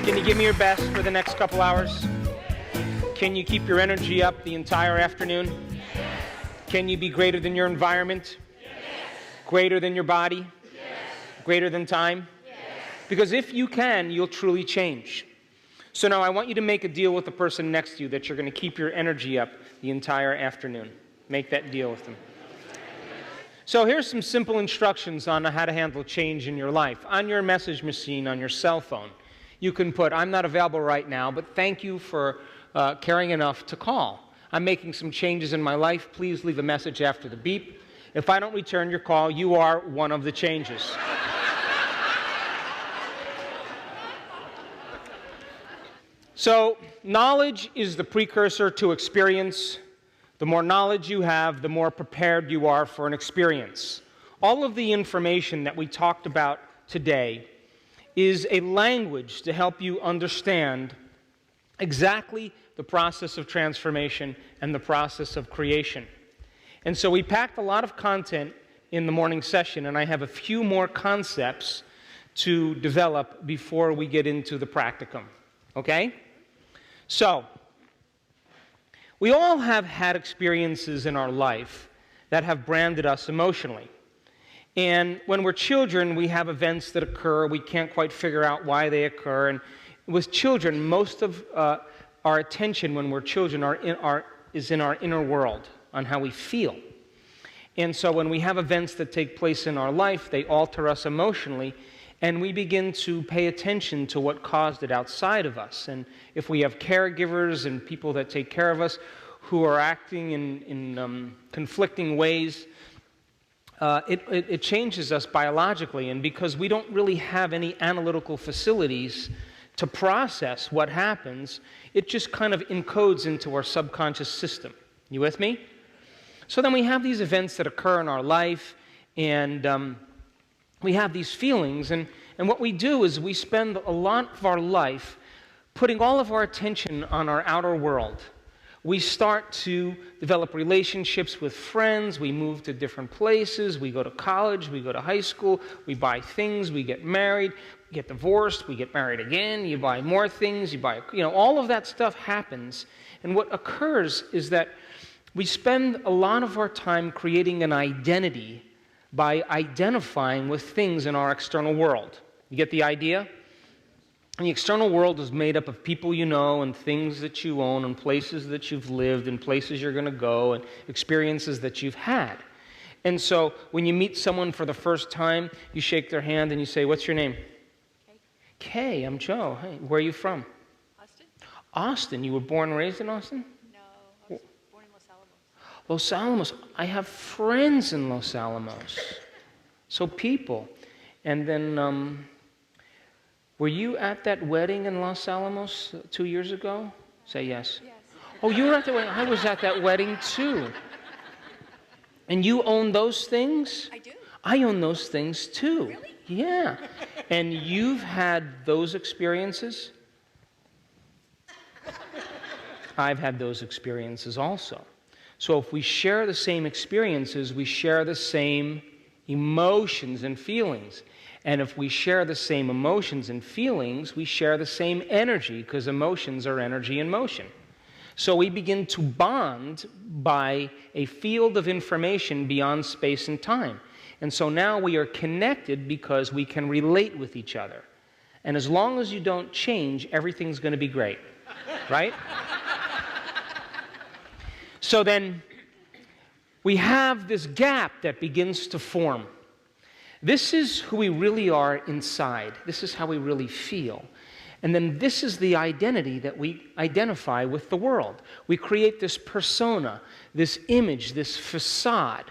Can you give me your best for the next couple hours? Can you keep your energy up the entire afternoon? Can you be greater than your environment? Greater than your body? Greater than time? Because if you can, you'll truly change. So now I want you to make a deal with the person next to you that you're going to keep your energy up the entire afternoon. Make that deal with them. So here's some simple instructions on how to handle change in your life. On your message machine, on your cell phone, you can put, I'm not available right now, but thank you for caring enough to call. I'm making some changes in my life. Please leave a message after the beep. If I don't return your call, you are one of the changes. So, knowledge is the precursor to experience. The more knowledge you have, the more prepared you are for an experience. All of the information that we talked about today is a language to help you understand exactly the process of transformation and the process of creation. And so we packed a lot of content in the morning session, and I have a few more concepts to develop before we get into the practicum. Okay? So, we all have had experiences in our life that have branded us emotionally. And when we're children, we have events that occur. We can't quite figure out why they occur. And with children, most of our attention when we're children is in our inner world, on how we feel. And so when we have events that take place in our life, they alter us emotionally, and we begin to pay attention to what caused it outside of us. And if we have caregivers and people that take care of us who are acting in conflicting ways, it changes us biologically. And because we don't really have any analytical facilities to process what happens, it just kind of encodes into our subconscious system. You with me? So then we have these events that occur in our life, and we have these feelings, and what we do is we spend a lot of our life putting all of our attention on our outer world. We start to develop relationships with friends, we move to different places, we go to college, we go to high school, we buy things, we get married, we get divorced, we get married again, you buy more things, all of that stuff happens. And what occurs is that we spend a lot of our time creating an identity by identifying with things in our external world. You get the idea? And the external world is made up of people you know and things that you own and places that you've lived and places you're going to go and experiences that you've had. And so when you meet someone for the first time, you shake their hand and you say, what's your name? Kay, I'm Joe. Hey, where are you from? Austin. Austin. You were born and raised in Austin? No, I was born in Los Alamos. Los Alamos. I have friends in Los Alamos. So people. And then, were you at that wedding in Los Alamos 2 years ago? Say yes. Yes. Oh, you were at the wedding. I was at that wedding too. And you own those things? I do. I own those things too. Really? Yeah. And you've had those experiences? I've had those experiences also. So if we share the same experiences, we share the same emotions and feelings. And if we share the same emotions and feelings, we share the same energy, because emotions are energy in motion. So we begin to bond by a field of information beyond space and time. And so now we are connected because we can relate with each other. And as long as you don't change, everything's going to be great. Right? So then we have this gap that begins to form. This is who we really are inside. This is how we really feel. And then this is the identity that we identify with the world. We create this persona, this image, this facade,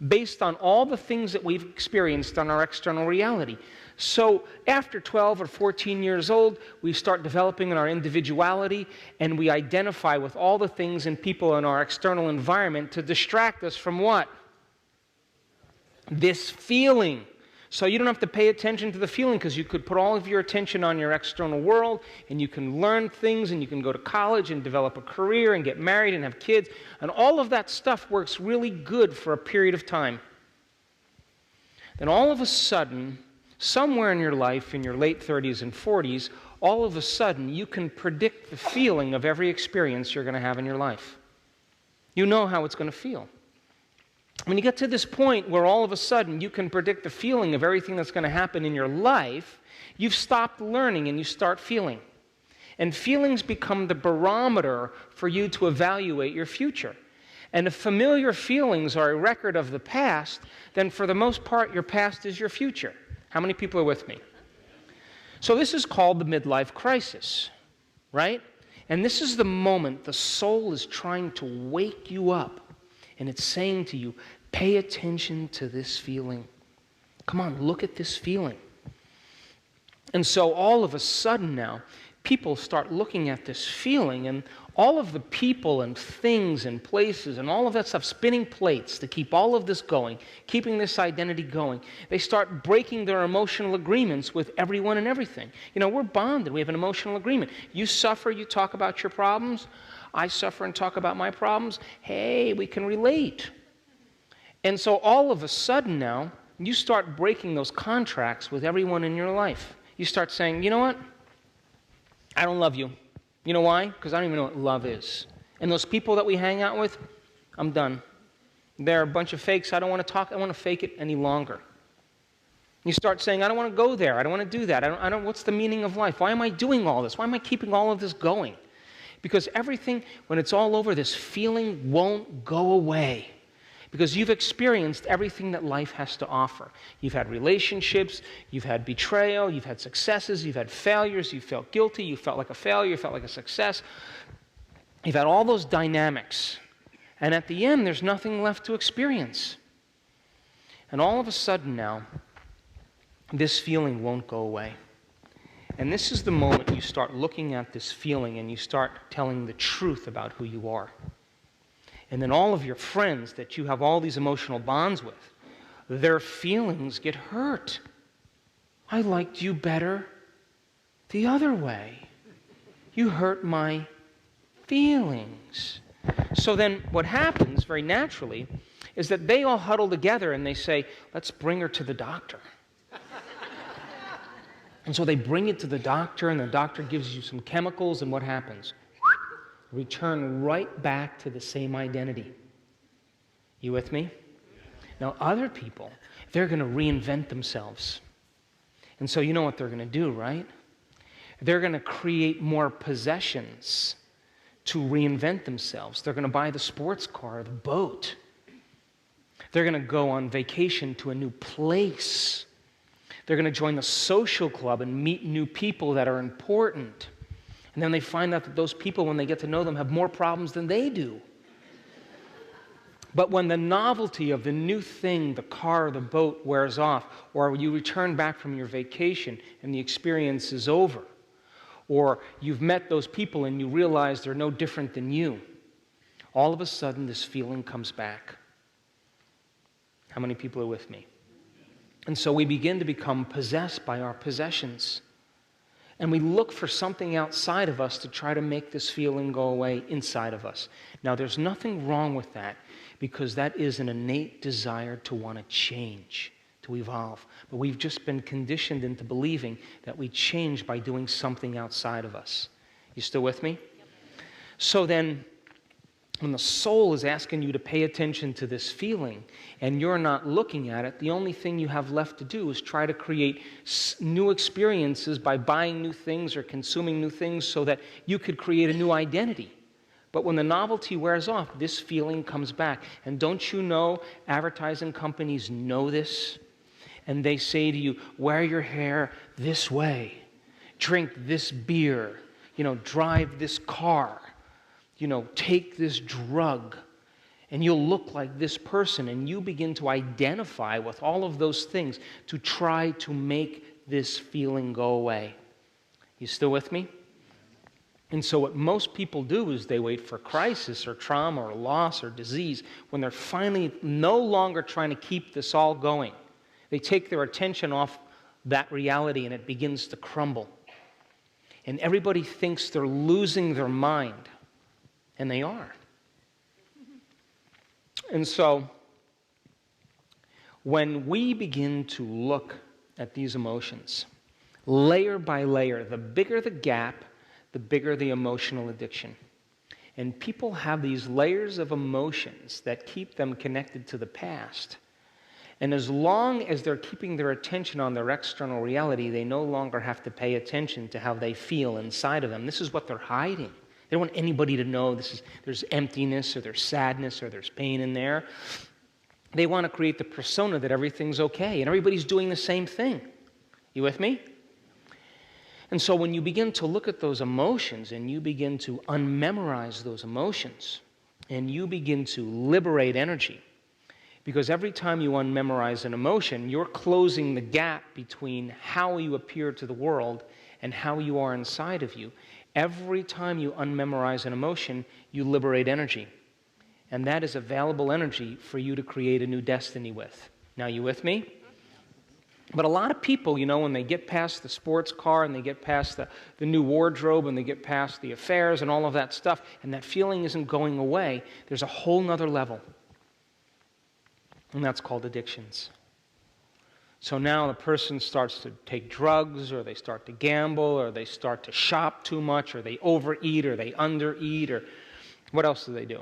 based on all the things that we've experienced on our external reality. So after 12 or 14 years old, we start developing our individuality, and we identify with all the things and people in our external environment to distract us from what? This feeling. So you don't have to pay attention to the feeling, because you could put all of your attention on your external world, and you can learn things, and you can go to college and develop a career and get married and have kids, and all of that stuff works really good for a period of time. Then all of a sudden, somewhere in your life, in your late 30s and 40s, all of a sudden you can predict the feeling of every experience you're going to have in your life. You know how it's going to feel. When you get to this point where all of a sudden you can predict the feeling of everything that's going to happen in your life, you've stopped learning and you start feeling. And feelings become the barometer for you to evaluate your future. And if familiar feelings are a record of the past, then for the most part, your past is your future. How many people are with me? So this is called the midlife crisis, right? And this is the moment the soul is trying to wake you up. And it's saying to you, pay attention to this feeling. Come on, look at this feeling. And so all of a sudden now, people start looking at this feeling, and all of the people and things and places and all of that stuff, spinning plates to keep all of this going, keeping this identity going, they start breaking their emotional agreements with everyone and everything. You know, we're bonded. We have an emotional agreement. You suffer, you talk about your problems. I suffer and talk about my problems. Hey, we can relate. And so all of a sudden now, you start breaking those contracts with everyone in your life. You start saying, you know what? I don't love you. You know why? Because I don't even know what love is. And those people that we hang out with, I'm done. They're a bunch of fakes. I don't want to talk. I don't want to fake it any longer. You start saying, I don't want to go there. I don't want to do that. I don't. What's the meaning of life? Why am I doing all this? Why am I keeping all of this going? Because everything, when it's all over, this feeling won't go away. Because you've experienced everything that life has to offer. You've had relationships, you've had betrayal, you've had successes, you've had failures, you felt guilty, you felt like a failure, you felt like a success. You've had all those dynamics. And at the end, there's nothing left to experience. And all of a sudden now, this feeling won't go away. And this is the moment you start looking at this feeling and you start telling the truth about who you are. And then all of your friends that you have all these emotional bonds with, their feelings get hurt. I liked you better the other way. You hurt my feelings. So then what happens very naturally is that they all huddle together and they say, let's bring her to the doctor. And so they bring it to the doctor, and the doctor gives you some chemicals, and what happens? Return right back to the same identity. You with me? Now, other people, they're going to reinvent themselves. And so you know what they're going to do, right? They're going to create more possessions to reinvent themselves. They're going to buy the sports car, the boat. They're going to go on vacation to a new place. They're going to join the social club and meet new people that are important. And then they find out that those people, when they get to know them, have more problems than they do. But when the novelty of the new thing, the car, the boat, wears off, or you return back from your vacation and the experience is over, or you've met those people and you realize they're no different than you, all of a sudden this feeling comes back. How many people are with me? And so we begin to become possessed by our possessions. And we look for something outside of us to try to make this feeling go away inside of us. Now, there's nothing wrong with that, because that is an innate desire to want to change, to evolve. But we've just been conditioned into believing that we change by doing something outside of us. You still with me? Yep. So then, when the soul is asking you to pay attention to this feeling and you're not looking at it, the only thing you have left to do is try to create new experiences by buying new things or consuming new things so that you could create a new identity. But when the novelty wears off, this feeling comes back. And don't you know, advertising companies know this? And they say to you, wear your hair this way, drink this beer, drive this car. Take this drug, and you'll look like this person, and you begin to identify with all of those things to try to make this feeling go away. You still with me? And so what most people do is they wait for crisis or trauma or loss or disease when they're finally no longer trying to keep this all going. They take their attention off that reality, and it begins to crumble. And everybody thinks they're losing their mind. And they are. And so, when we begin to look at these emotions, layer by layer. The bigger the gap, the bigger the emotional addiction. And people have these layers of emotions that keep them connected to the past. And as long as they're keeping their attention on their external reality, they no longer have to pay attention to how they feel inside of them. This is what they're hiding. They don't want anybody to know there's emptiness or there's sadness or there's pain in there. They want to create the persona that everything's okay and everybody's doing the same thing. You with me? And so when you begin to look at those emotions and you begin to unmemorize those emotions and you begin to liberate energy, because every time you unmemorize an emotion, you're closing the gap between how you appear to the world and how you are inside of you. Every time you unmemorize an emotion, you liberate energy. And that is available energy for you to create a new destiny with. Now, you with me? But a lot of people, when they get past the sports car and they get past the new wardrobe and they get past the affairs and all of that stuff, and that feeling isn't going away, there's a whole nother level. And that's called addictions. So now the person starts to take drugs, or they start to gamble, or they start to shop too much, or they overeat, or they undereat, or what else do they do?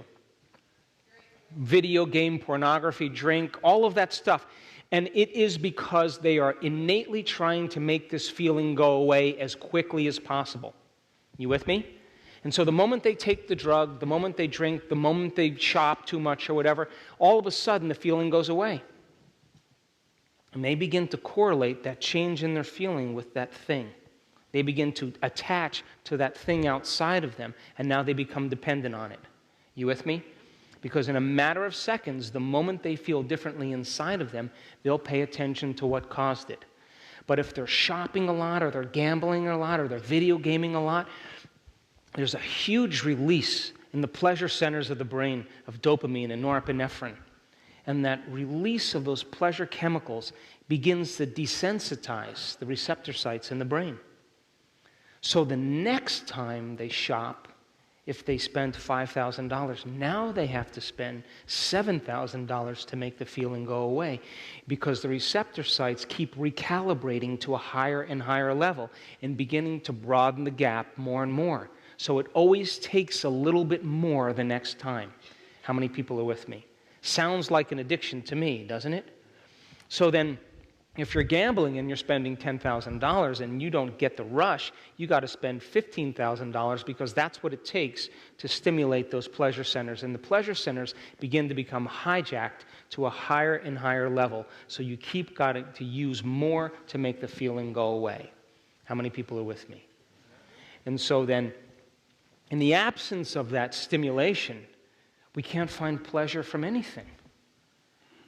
Video game, pornography, drink, all of that stuff. And it is because they are innately trying to make this feeling go away as quickly as possible. You with me? And so the moment they take the drug, the moment they drink, the moment they shop too much or whatever, all of a sudden the feeling goes away. And they begin to correlate that change in their feeling with that thing. They begin to attach to that thing outside of them, and now they become dependent on it. You with me? Because in a matter of seconds, the moment they feel differently inside of them, they'll pay attention to what caused it. But if they're shopping a lot, or they're gambling a lot, or they're video gaming a lot, there's a huge release in the pleasure centers of the brain of dopamine and norepinephrine. And that release of those pleasure chemicals begins to desensitize the receptor sites in the brain. So the next time they shop, if they spent $5,000, now they have to spend $7,000 to make the feeling go away, because the receptor sites keep recalibrating to a higher and higher level and beginning to broaden the gap more and more. So it always takes a little bit more the next time. How many people are with me? Sounds like an addiction to me, doesn't it? So then, if you're gambling and you're spending $10,000 and you don't get the rush, you got to spend $15,000, because that's what it takes to stimulate those pleasure centers. And the pleasure centers begin to become hijacked to a higher and higher level. So you keep got to use more to make the feeling go away. How many people are with me? And so then, in the absence of that stimulation, we can't find pleasure from anything.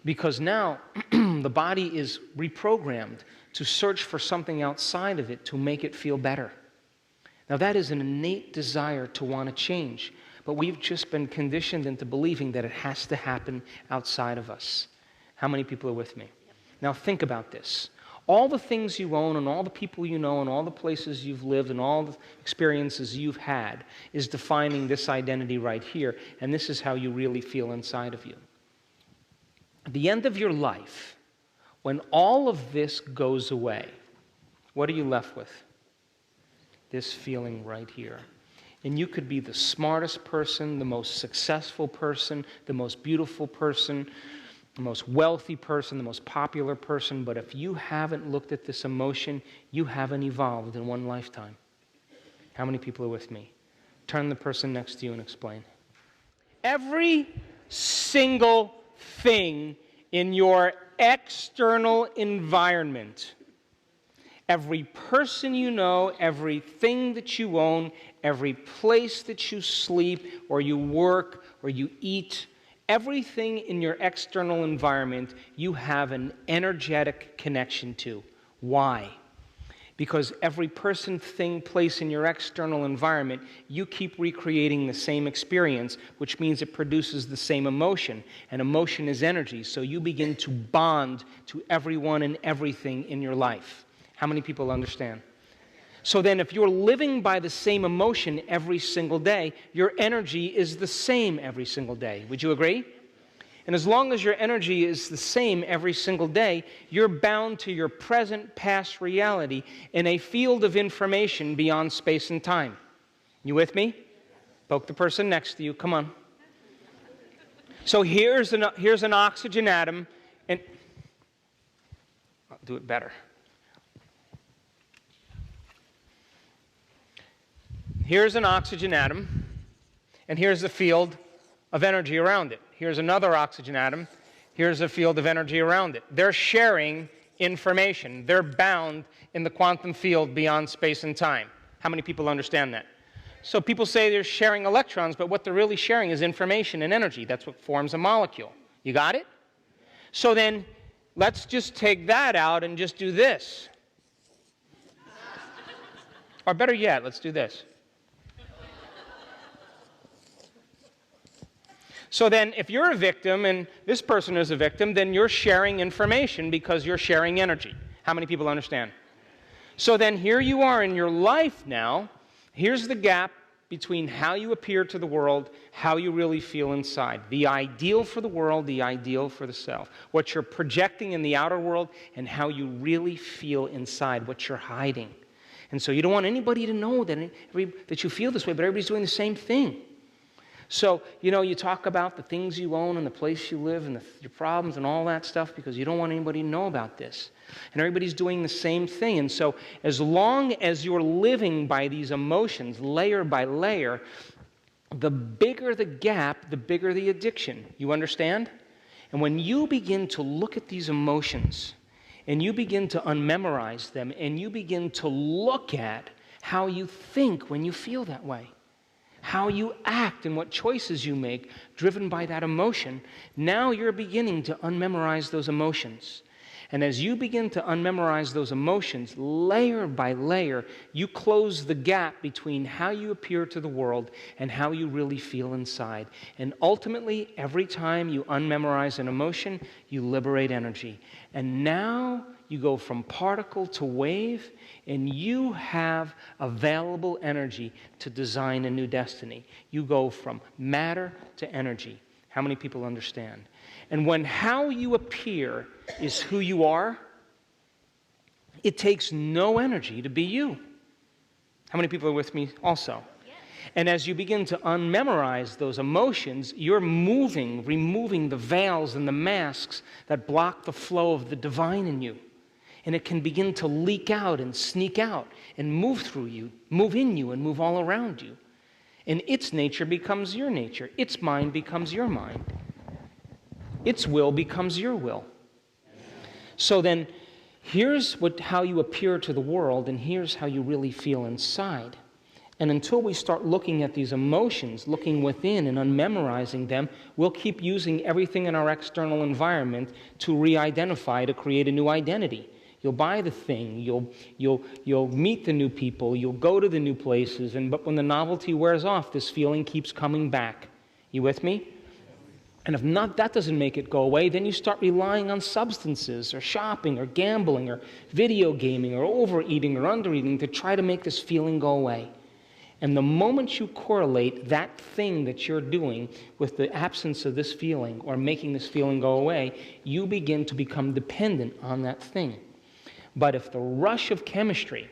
Because now the body is reprogrammed to search for something outside of it to make it feel better. Now that is an innate desire to want to change, but we've just been conditioned into believing that it has to happen outside of us. How many people are with me? Now think about this. All the things you own and all the people you know and all the places you've lived and all the experiences you've had is defining this identity right here, and this is how you really feel inside of you. At the end of your life, when all of this goes away, what are you left with? This feeling right here. And you could be the smartest person, the most successful person, the most beautiful person, the most wealthy person, the most popular person, but if you haven't looked at this emotion, you haven't evolved in one lifetime. How many people are with me? Turn to the person next to you and explain. Every single thing in your external environment, every person you know, everything that you own, every place that you sleep or you work or you eat, everything in your external environment you have an energetic connection to. Why? Because every person, thing, place in your external environment, you keep recreating the same experience, which means it produces the same emotion. And emotion is energy, so you begin to bond to everyone and everything in your life. How many people understand? So then if you're living by the same emotion every single day, your energy is the same every single day. Would you agree? And as long as your energy is the same every single day, you're bound to your present, past reality in a field of information beyond space and time. You with me? Poke the person next to you. Come on. So here's an oxygen atom, and I'll do it better. Here's an oxygen atom, and here's the field of energy around it. Here's another oxygen atom. Here's a field of energy around it. They're sharing information. They're bound in the quantum field beyond space and time. How many people understand that? So people say they're sharing electrons, but what they're really sharing is information and energy. That's what forms a molecule. You got it? So then, let's just take that out and just do this. Or better yet, let's do this. So then, if you're a victim and this person is a victim, then you're sharing information because you're sharing energy. How many people understand? So then here you are in your life now. Here's the gap between how you appear to the world, how you really feel inside. The ideal for the world, the ideal for the self. What you're projecting in the outer world and how you really feel inside, what you're hiding. And so you don't want anybody to know that you feel this way, but everybody's doing the same thing. So, you talk about the things you own and the place you live and your problems and all that stuff because you don't want anybody to know about this. And everybody's doing the same thing. And so as long as you're living by these emotions, layer by layer, the bigger the gap, the bigger the addiction. You understand? And when you begin to look at these emotions and you begin to unmemorize them and you begin to look at how you think when you feel that way, how you act and what choices you make driven by that emotion, now you're beginning to unmemorize those emotions. And as you begin to unmemorize those emotions, layer by layer, you close the gap between how you appear to the world and how you really feel inside. And ultimately, every time you unmemorize an emotion, you liberate energy. And now you go from particle to wave, and you have available energy to design a new destiny. You go from matter to energy. How many people understand? And when how you appear is who you are, it takes no energy to be you. How many people are with me also? Yes. And as you begin to unmemorize those emotions, you're removing the veils and the masks that block the flow of the divine in you. And it can begin to leak out and sneak out and move through you, move in you and move all around you. And its nature becomes your nature. Its mind becomes your mind. Its will becomes your will. So then, here's how you appear to the world, and here's how you really feel inside. And until we start looking at these emotions, looking within and unmemorizing them, we'll keep using everything in our external environment to re-identify, to create a new identity. You'll buy the thing, you'll meet the new people, you'll go to the new places, but when the novelty wears off, this feeling keeps coming back. You with me? And if not, that doesn't make it go away, then you start relying on substances or shopping or gambling or video gaming or overeating or undereating to try to make this feeling go away. And the moment you correlate that thing that you're doing with the absence of this feeling or making this feeling go away, you begin to become dependent on that thing. But if the rush of chemistry,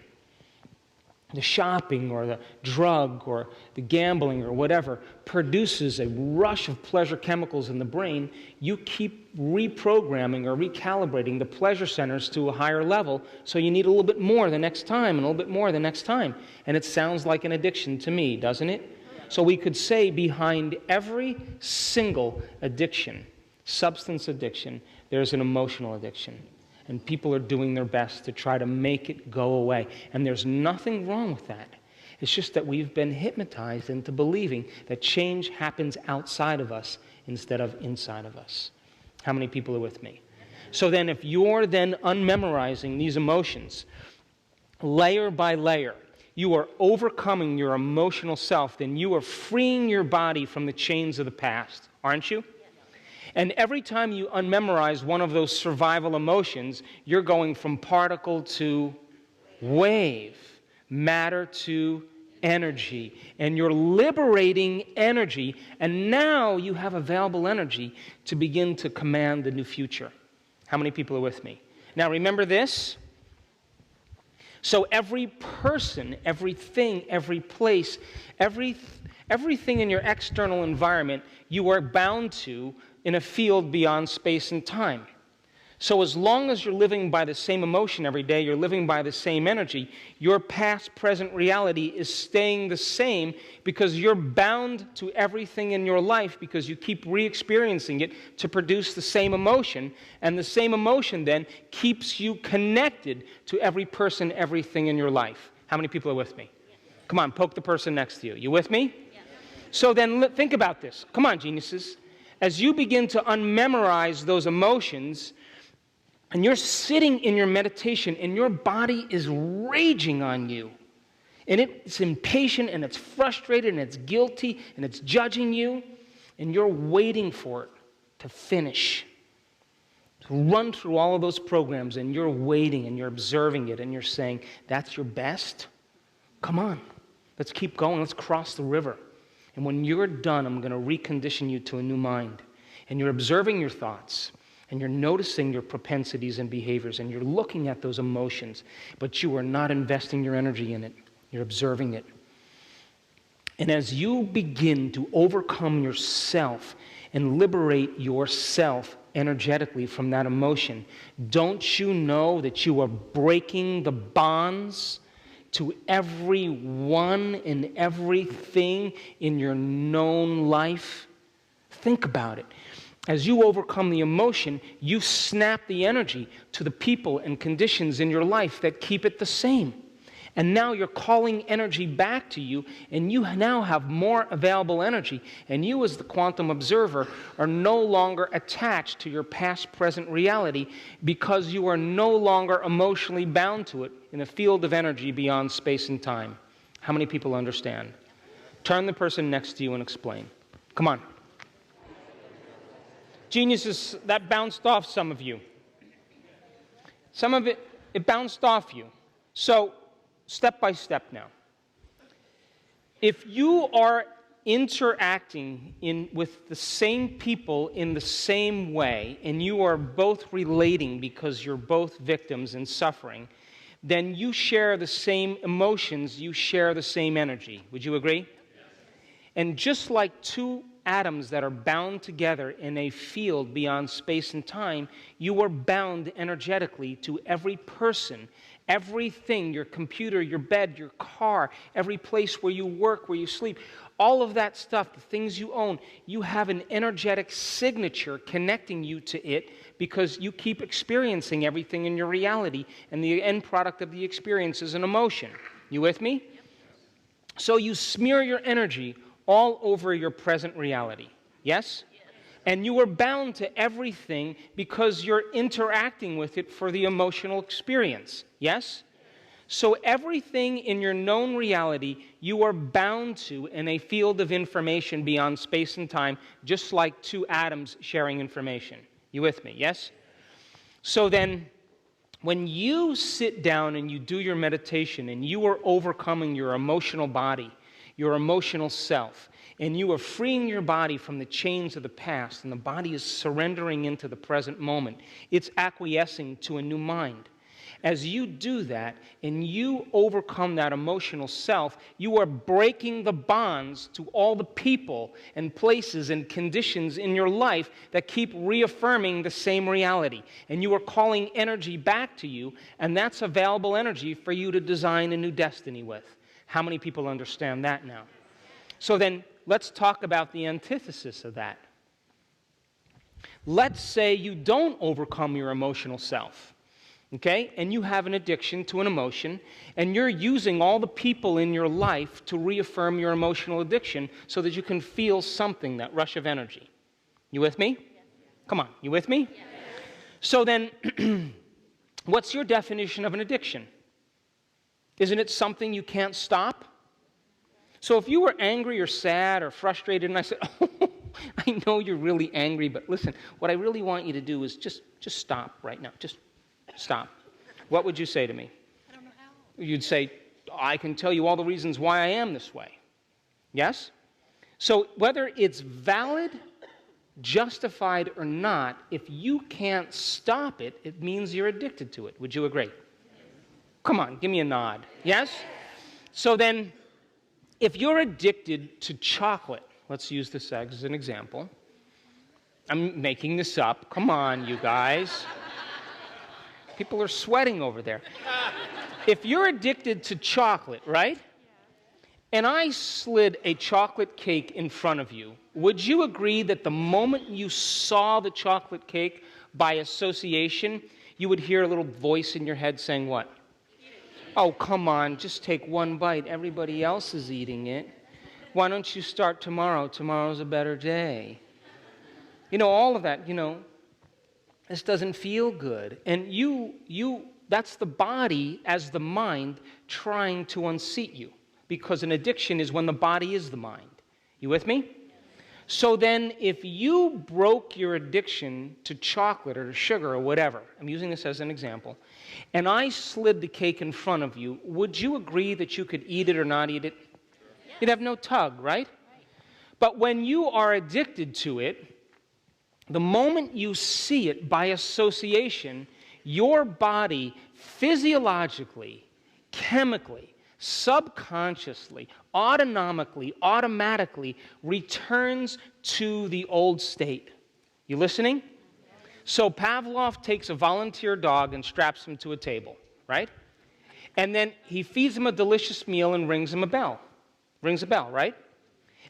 the shopping or the drug or the gambling or whatever produces a rush of pleasure chemicals in the brain, you keep reprogramming or recalibrating the pleasure centers to a higher level, so you need a little bit more the next time and a little bit more the next time. And it sounds like an addiction to me, doesn't it? So we could say behind every single addiction, substance addiction, there's an emotional addiction. And people are doing their best to try to make it go away. And there's nothing wrong with that. It's just that we've been hypnotized into believing that change happens outside of us instead of inside of us. How many people are with me? So then if you're then unmemorizing these emotions, layer by layer, you are overcoming your emotional self, then you are freeing your body from the chains of the past, aren't you? And every time you unmemorize one of those survival emotions, you're going from particle to wave, matter to energy, and you're liberating energy, and now you have available energy to begin to command the new future. How many people are with me? Now remember this. So every person, everything, every place, everything in your external environment, you are bound to in a field beyond space and time. So as long as you're living by the same emotion every day, you're living by the same energy, your past, present reality is staying the same because you're bound to everything in your life because you keep re-experiencing it to produce the same emotion, and the same emotion then keeps you connected to every person, everything in your life. How many people are with me? Come on, poke the person next to you. You with me? So then think about this. Come on, geniuses. As you begin to unmemorize those emotions, and you're sitting in your meditation, and your body is raging on you, and it's impatient, and it's frustrated, and it's guilty, and it's judging you, and you're waiting for it to finish, to run through all of those programs, and you're waiting, and you're observing it, and you're saying, that's your best? Come on, let's keep going, let's cross the river. And when you're done, I'm going to recondition you to a new mind. And you're observing your thoughts, and you're noticing your propensities and behaviors, and you're looking at those emotions, but you are not investing your energy in it. You're observing it. And as you begin to overcome yourself and liberate yourself energetically from that emotion, don't you know that you are breaking the bonds to everyone and everything in your known life? Think about it. As you overcome the emotion, you snap the energy to the people and conditions in your life that keep it the same. And now you're calling energy back to you, and you now have more available energy. And you, as the quantum observer, are no longer attached to your past, present reality because you are no longer emotionally bound to it in a field of energy beyond space and time. How many people understand? Turn the person next to you and explain. Come on. Geniuses, that bounced off some of you. Some of it bounced off you. So, step by step now. If you are interacting with the same people in the same way, and you are both relating because you're both victims and suffering, then you share the same emotions, you share the same energy. Would you agree? Yes. And just like two atoms that are bound together in a field beyond space and time, you are bound energetically to every person, everything, your computer, your bed, your car, every place where you work, where you sleep, all of that stuff, the things you own, you have an energetic signature connecting you to it because you keep experiencing everything in your reality, and the end product of the experience is an emotion. You with me? So you smear your energy all over your present reality. Yes? And you are bound to everything because you're interacting with it for the emotional experience. Yes? So everything in your known reality you are bound to in a field of information beyond space and time, just like two atoms sharing information. You with me? Yes? So then, when you sit down and you do your meditation and you are overcoming your emotional body, your emotional self, and you are freeing your body from the chains of the past, and the body is surrendering into the present moment. It's acquiescing to a new mind. As you do that, and you overcome that emotional self, you are breaking the bonds to all the people and places and conditions in your life that keep reaffirming the same reality. And you are calling energy back to you, and that's available energy for you to design a new destiny with. How many people understand that now? So then, let's talk about the antithesis of that. Let's say you don't overcome your emotional self, okay? And you have an addiction to an emotion, and you're using all the people in your life to reaffirm your emotional addiction so that you can feel something, that rush of energy. You with me? Yes. Come on, you with me? Yes. So then, what's your definition of an addiction? Isn't it something you can't stop? So if you were angry or sad or frustrated, and I said, oh, I know you're really angry, but listen, what I really want you to do is just stop right now. Just stop. What would you say to me? I don't know how. You'd say, I can tell you all the reasons why I am this way. Yes? So whether it's valid, justified, or not, if you can't stop it, it means you're addicted to it. Would you agree? Come on, give me a nod. Yes? So then, if you're addicted to chocolate, let's use this as an example. I'm making this up. Come on, you guys. People are sweating over there. If you're addicted to chocolate, right? And I slid a chocolate cake in front of you, would you agree that the moment you saw the chocolate cake, by association, you would hear a little voice in your head saying what? Oh, come on, just take one bite. Everybody else is eating it. Why don't you start tomorrow? Tomorrow's a better day. You know, all of that, this doesn't feel good. And that's the body as the mind trying to unseat you. Because an addiction is when the body is the mind. You with me? So then, if you broke your addiction to chocolate or to sugar or whatever, I'm using this as an example, and I slid the cake in front of you, would you agree that you could eat it or not eat it? You'd have no tug, right? But when you are addicted to it, the moment you see it by association, your body physiologically, chemically, subconsciously, automatically returns to the old state. You listening? So Pavlov takes a volunteer dog and straps him to a table, right? And then he feeds him a delicious meal and rings him a bell. Rings a bell, right?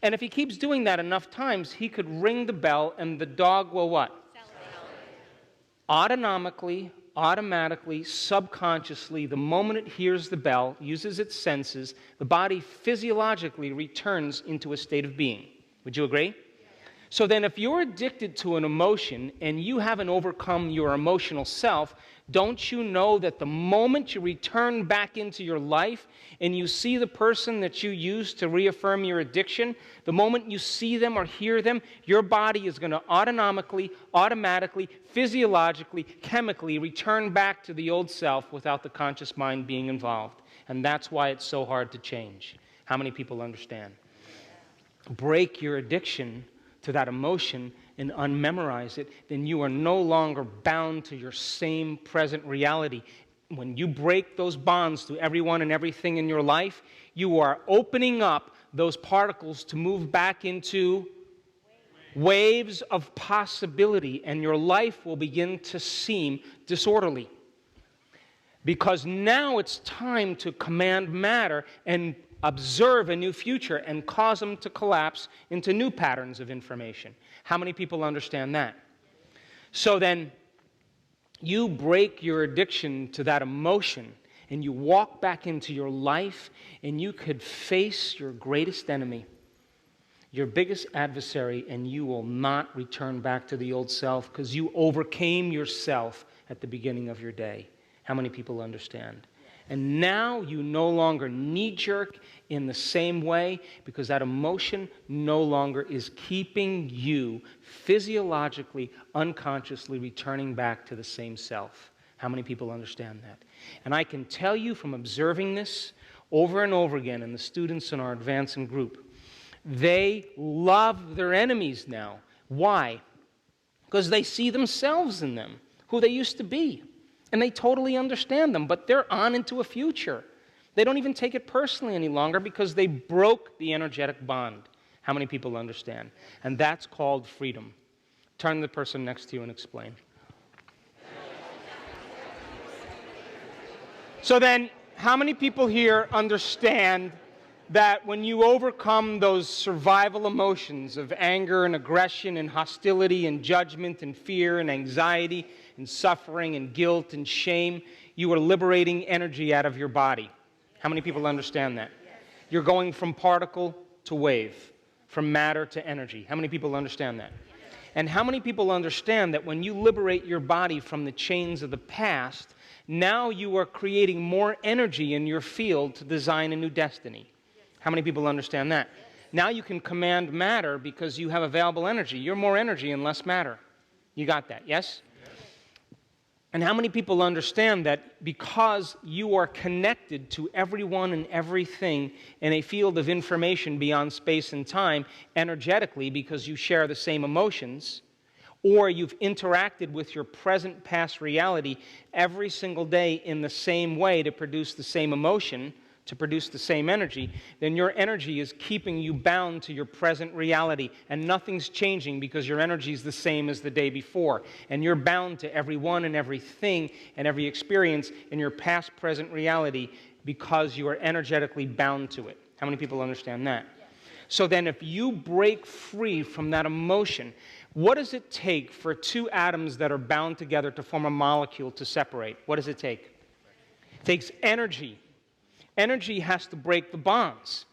And if he keeps doing that enough times, he could ring the bell and the dog will what? Automatically, subconsciously, the moment it hears the bell, uses its senses, the body physiologically returns into a state of being. Would you agree? So then if you're addicted to an emotion and you haven't overcome your emotional self, don't you know that the moment you return back into your life and you see the person that you used to reaffirm your addiction, the moment you see them or hear them, your body is going to automatically, physiologically, chemically return back to the old self without the conscious mind being involved. And that's why it's so hard to change. How many people understand? Break your addiction to that emotion and unmemorize it, then you are no longer bound to your same present reality. When you break those bonds to everyone and everything in your life, you are opening up those particles to move back into waves of possibility, and your life will begin to seem disorderly. Because now it's time to command matter and observe a new future and cause them to collapse into new patterns of information. How many people understand that? So then, you break your addiction to that emotion and you walk back into your life and you could face your greatest enemy, your biggest adversary, and you will not return back to the old self because you overcame yourself at the beginning of your day. How many people understand? And now you no longer knee-jerk in the same way because that emotion no longer is keeping you physiologically, unconsciously returning back to the same self. How many people understand that? And I can tell you from observing this over and over again in the students in our advancing group, they love their enemies now. Why? Because they see themselves in them, who they used to be. And they totally understand them, but they're on into a future. They don't even take it personally any longer because they broke the energetic bond. How many people understand? And that's called freedom. Turn to the person next to you and explain. So then, how many people here understand that when you overcome those survival emotions of anger and aggression and hostility and judgment and fear and anxiety and suffering and guilt and shame, you are liberating energy out of your body? How many people understand that? You're going from particle to wave, from matter to energy. How many people understand that? And how many people understand that when you liberate your body from the chains of the past, now you are creating more energy in your field to design a new destiny? How many people understand that? Now you can command matter because you have available energy. You're more energy and less matter. You got that, yes? And how many people understand that because you are connected to everyone and everything in a field of information beyond space and time, energetically, because you share the same emotions, or you've interacted with your present past reality every single day in the same way to produce the same emotion, to produce the same energy, then your energy is keeping you bound to your present reality, and nothing's changing because your energy is the same as the day before, and you're bound to everyone and everything and every experience in your past present reality because you are energetically bound to it. How many people understand that? So then if you break free from that emotion, what does it take for two atoms that are bound together to form a molecule to separate? What does it take? It takes energy. Energy has to break the bonds.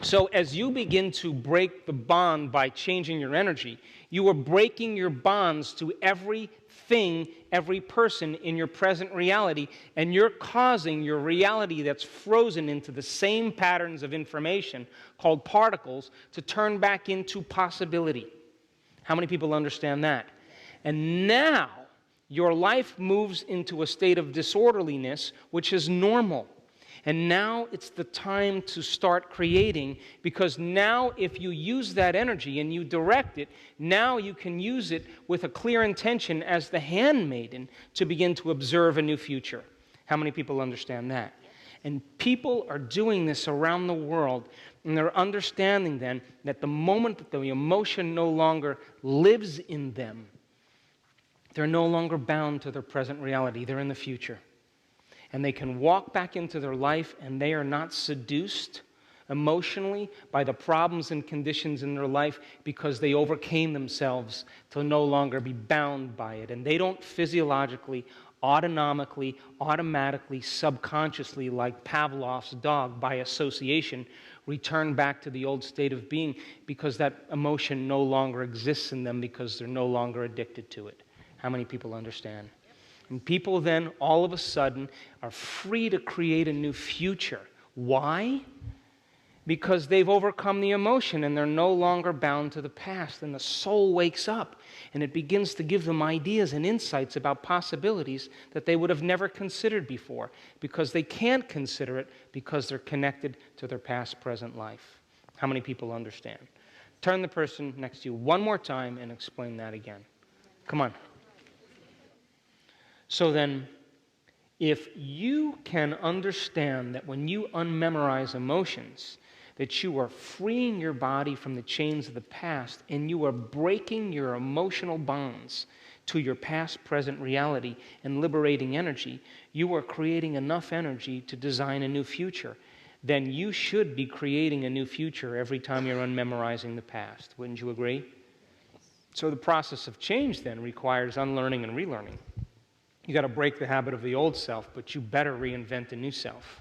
So as you begin to break the bond by changing your energy, you are breaking your bonds to everything, every person in your present reality, and you're causing your reality that's frozen into the same patterns of information called particles to turn back into possibility. How many people understand that? And now your life moves into a state of disorderliness, which is normal. And now it's the time to start creating, because now if you use that energy and you direct it, now you can use it with a clear intention as the handmaiden to begin to observe a new future. How many people understand that? And people are doing this around the world, and they're understanding then that the moment that the emotion no longer lives in them, they're no longer bound to their present reality. They're in the future. And they can walk back into their life, and they are not seduced emotionally by the problems and conditions in their life because they overcame themselves to no longer be bound by it. And they don't physiologically, autonomically, automatically, subconsciously, like Pavlov's dog, by association, return back to the old state of being because that emotion no longer exists in them because they're no longer addicted to it. How many people understand? And people then, all of a sudden, are free to create a new future. Why? Because they've overcome the emotion and they're no longer bound to the past. And the soul wakes up and it begins to give them ideas and insights about possibilities that they would have never considered before, because they can't consider it because they're connected to their past, present life. How many people understand? Turn the person next to you one more time and explain that again. Come on. So then, if you can understand that when you unmemorize emotions, that you are freeing your body from the chains of the past and you are breaking your emotional bonds to your past, present reality and liberating energy, you are creating enough energy to design a new future. Then you should be creating a new future every time you're unmemorizing the past. Wouldn't you agree? So the process of change then requires unlearning and relearning. You got to break the habit of the old self, but you better reinvent a new self.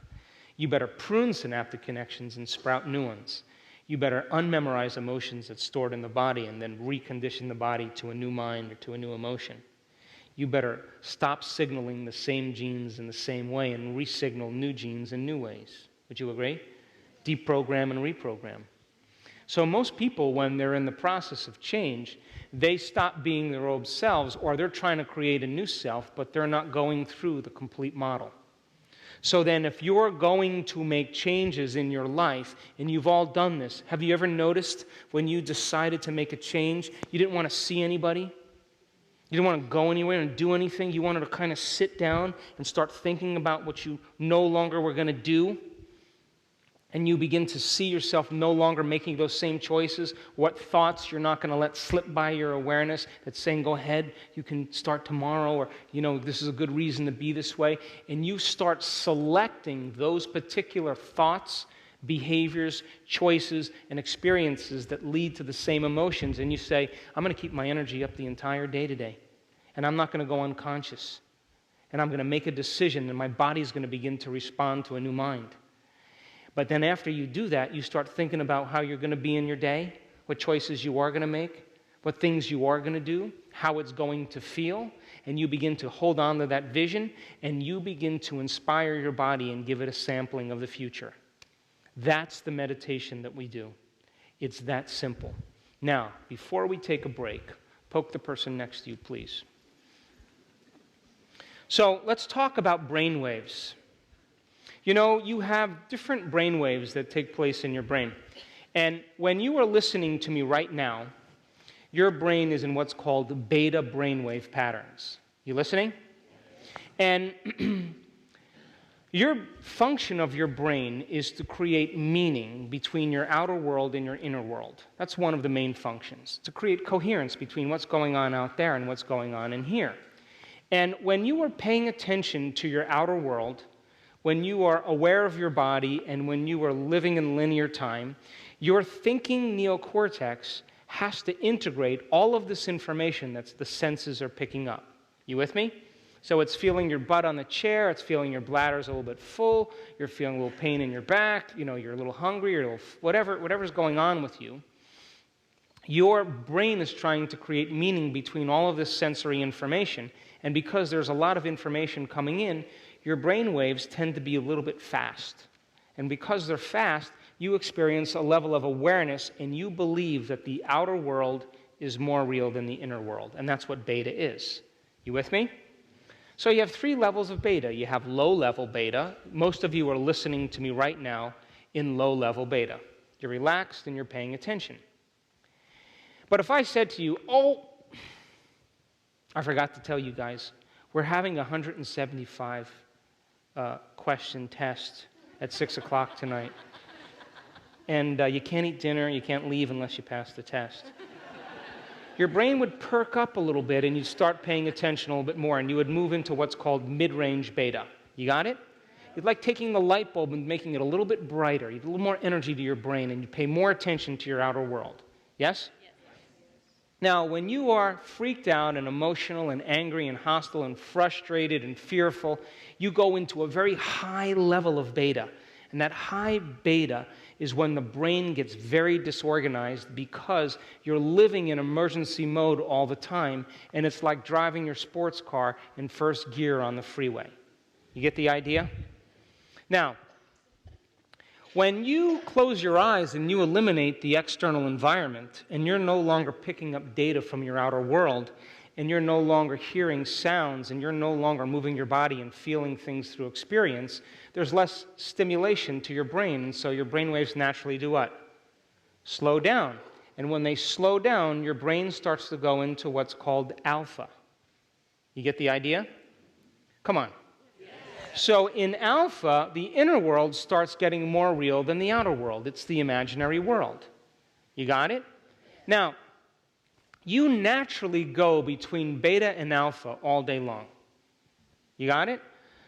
You better prune synaptic connections and sprout new ones. You better unmemorize emotions that's stored in the body and then recondition the body to a new mind or to a new emotion. You better stop signaling the same genes in the same way and re-signal new genes in new ways. Would you agree? Deprogram and reprogram. So most people, when they're in the process of change, they stop being their old selves, or they're trying to create a new self, but they're not going through the complete model. So then if you're going to make changes in your life, and you've all done this, have you ever noticed when you decided to make a change, you didn't want to see anybody? You didn't want to go anywhere and do anything? You wanted to kind of sit down and start thinking about what you no longer were going to do? And you begin to see yourself no longer making those same choices, what thoughts you're not going to let slip by your awareness that's saying, go ahead, you can start tomorrow, or, this is a good reason to be this way. And you start selecting those particular thoughts, behaviors, choices, and experiences that lead to the same emotions. And you say, I'm going to keep my energy up the entire day today. And I'm not going to go unconscious. And I'm going to make a decision, and my body's going to begin to respond to a new mind. But then after you do that, you start thinking about how you're going to be in your day, what choices you are going to make, what things you are going to do, how it's going to feel, and you begin to hold on to that vision, and you begin to inspire your body and give it a sampling of the future. That's the meditation that we do. It's that simple. Now, before we take a break, poke the person next to you, please. So let's talk about brain waves. You know, you have different brain waves that take place in your brain. And when you are listening to me right now, your brain is in what's called beta brainwave patterns. You listening? And your function of your brain is to create meaning between your outer world and your inner world. That's one of the main functions, to create coherence between what's going on out there and what's going on in here. And when you are paying attention to your outer world, when you are aware of your body, and when you are living in linear time, your thinking neocortex has to integrate all of this information that the senses are picking up. You with me? So it's feeling your butt on the chair, it's feeling your bladder's a little bit full, you're feeling a little pain in your back, you know, you're a little hungry, you're a little whatever's going on with you. Your brain is trying to create meaning between all of this sensory information, and because there's a lot of information coming in, your brain waves tend to be a little bit fast. And because they're fast, you experience a level of awareness, and you believe that the outer world is more real than the inner world, and that's what beta is. You with me? So you have 3 levels of beta. You have low-level beta. Most of you are listening to me right now in low-level beta. You're relaxed and you're paying attention. But if I said to you, oh, I forgot to tell you guys, we're having a 175 question test at 6 o'clock tonight. And you can't eat dinner, you can't leave unless you pass the test. Your brain would perk up a little bit and you'd start paying attention a little bit more, and you would move into what's called mid-range beta. You got it? You'd like taking the light bulb and making it a little bit brighter. You'd a little more energy to your brain, and you pay more attention to your outer world. Yes? Yes. Now, when you are freaked out and emotional and angry and hostile and frustrated and fearful, you go into a very high level of beta. And that high beta is when the brain gets very disorganized because you're living in emergency mode all the time, and it's like driving your sports car in first gear on the freeway. You get the idea? Now, when you close your eyes and you eliminate the external environment, and you're no longer picking up data from your outer world, and you're no longer hearing sounds, and you're no longer moving your body and feeling things through experience, there's less stimulation to your brain, and so your brain waves naturally do what? Slow down. And when they slow down, your brain starts to go into what's called alpha. You get the idea? Come on. Yes. So in alpha, the inner world starts getting more real than the outer world. It's the imaginary world. You got it? Now, you naturally go between beta and alpha all day long. You got it?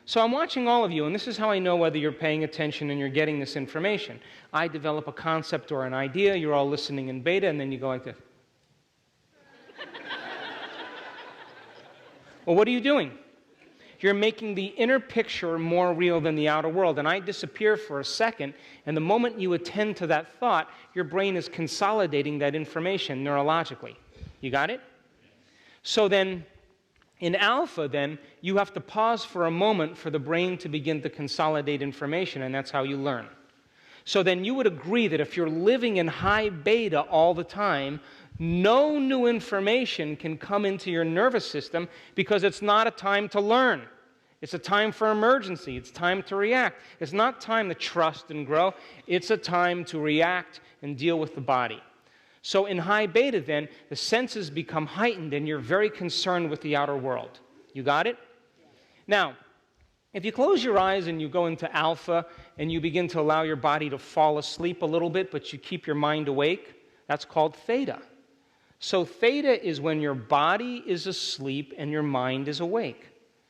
So I'm watching all of you, and this is how I know whether you're paying attention and you're getting this information. I develop a concept or an idea, you're all listening in beta, and then you go like this. Well, what are you doing? You're making the inner picture more real than the outer world, and I disappear for a second, and the moment you attend to that thought, your brain is consolidating that information neurologically. You got it? So then, in alpha, then, you have to pause for a moment for the brain to begin to consolidate information, and that's how you learn. So then you would agree that if you're living in high beta all the time, no new information can come into your nervous system because it's not a time to learn. It's a time for emergency. It's time to react. It's not time to trust and grow. It's a time to react and deal with the body. So in high beta, then, the senses become heightened and you're very concerned with the outer world. You got it? Now, if you close your eyes and you go into alpha and you begin to allow your body to fall asleep a little bit, but you keep your mind awake, that's called theta. So theta is when your body is asleep and your mind is awake.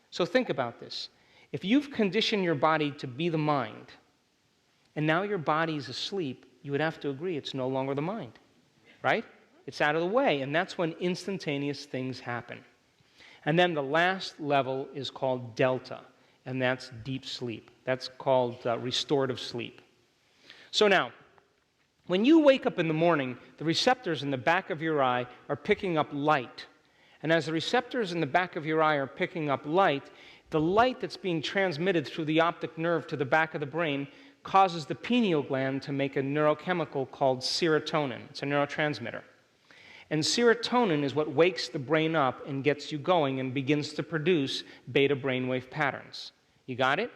So think about this. If you've conditioned your body to be the mind, and now your body is asleep, you would have to agree it's no longer the mind. Right? It's out of the way, and that's when instantaneous things happen. And then the last level is called delta, and that's deep sleep. That's called restorative sleep. So now, when you wake up in the morning, the receptors in the back of your eye are picking up light. And as the receptors in the back of your eye are picking up light, the light that's being transmitted through the optic nerve to the back of the brain causes the pineal gland to make a neurochemical called serotonin. It's a neurotransmitter. And serotonin is what wakes the brain up and gets you going and begins to produce beta brainwave patterns. You got it?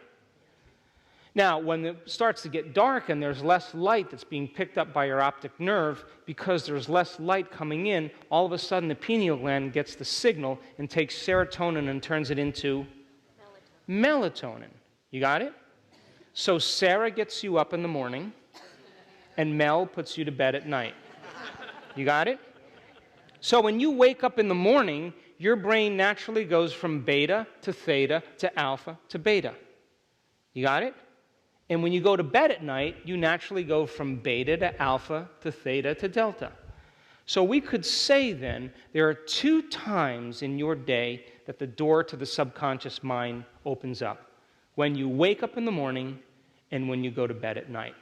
Now, when it starts to get dark and there's less light that's being picked up by your optic nerve, because there's less light coming in, all of a sudden the pineal gland gets the signal and takes serotonin and turns it into melatonin. You got it? So Sarah gets you up in the morning, and Mel puts you to bed at night. You got it? So when you wake up in the morning, your brain naturally goes from beta to theta to alpha to beta. You got it? And when you go to bed at night, you naturally go from beta to alpha to theta to delta. So we could say then, there are 2 times in your day that the door to the subconscious mind opens up. When you wake up in the morning and when you go to bed at night.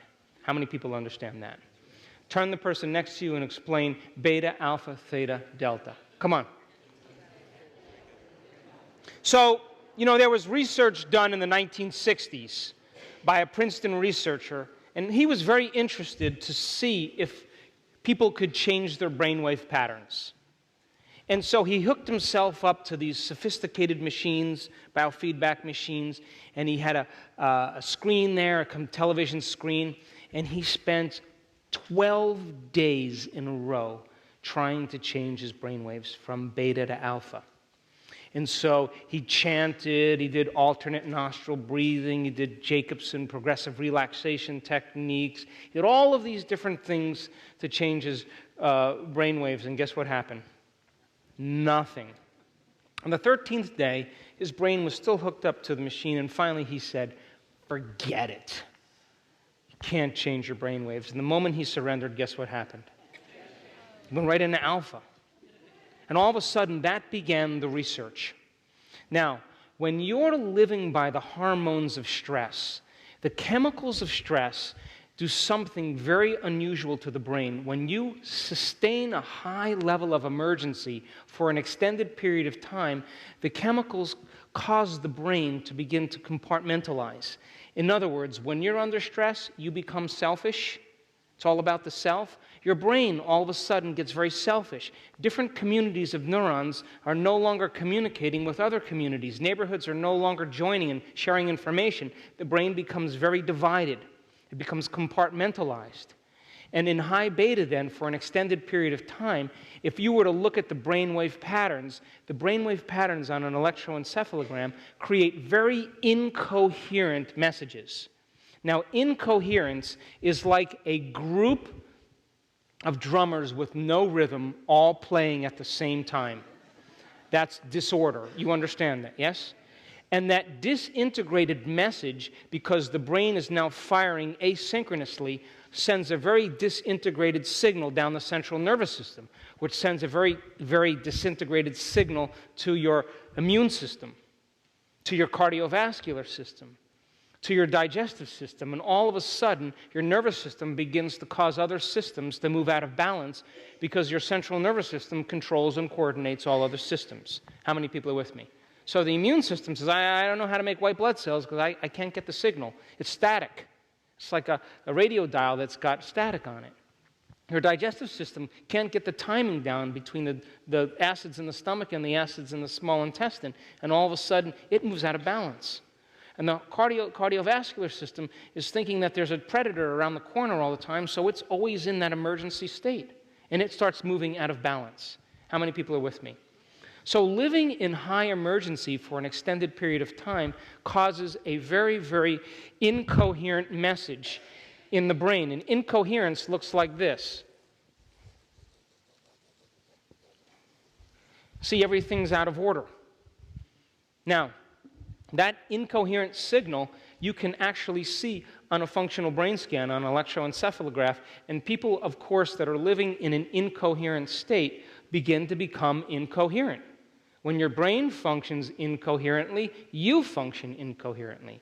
How many people understand that? Turn the person next to you and explain beta, alpha, theta, delta. Come on. So, there was research done in the 1960s by a Princeton researcher, and he was very interested to see if people could change their brainwave patterns. And so he hooked himself up to these sophisticated machines, biofeedback machines, and he had a screen there, a television screen, and he spent 12 days in a row trying to change his brainwaves from beta to alpha. And so he chanted, he did alternate nostril breathing, he did Jacobson progressive relaxation techniques, he did all of these different things to change his brainwaves, and guess what happened? Nothing. On the 13th day, his brain was still hooked up to the machine, and finally he said, forget it. You can't change your brainwaves. And the moment he surrendered, guess what happened? He went right into alpha. And all of a sudden, that began the research. Now, when you're living by the hormones of stress, the chemicals of stress do something very unusual to the brain. When you sustain a high level of emergency for an extended period of time, the chemicals cause the brain to begin to compartmentalize. In other words, when you're under stress, you become selfish. It's all about the self. Your brain all of a sudden gets very selfish. Different communities of neurons are no longer communicating with other communities. Neighborhoods are no longer joining and sharing information. The brain becomes very divided. It becomes compartmentalized. And in high beta then, for an extended period of time, if you were to look at the brainwave patterns on an electroencephalogram create very incoherent messages. Now, incoherence is like a group of drummers with no rhythm all playing at the same time. That's disorder. You understand that, yes? And that disintegrated message, because the brain is now firing asynchronously, sends a very disintegrated signal down the central nervous system, which sends a very, very disintegrated signal to your immune system, to your cardiovascular system, to your digestive system, and all of a sudden, your nervous system begins to cause other systems to move out of balance because your central nervous system controls and coordinates all other systems. How many people are with me? So the immune system says, I don't know how to make white blood cells because I can't get the signal. It's static. It's like a radio dial that's got static on it. Your digestive system can't get the timing down between the acids in the stomach and the acids in the small intestine, and all of a sudden, it moves out of balance. And the cardiovascular system is thinking that there's a predator around the corner all the time, so it's always in that emergency state. And it starts moving out of balance. How many people are with me? So living in high emergency for an extended period of time causes a very, very incoherent message in the brain. And incoherence looks like this. See, everything's out of order. Now, that incoherent signal you can actually see on a functional brain scan, on an electroencephalograph, and people, of course, that are living in an incoherent state begin to become incoherent. When your brain functions incoherently, you function incoherently.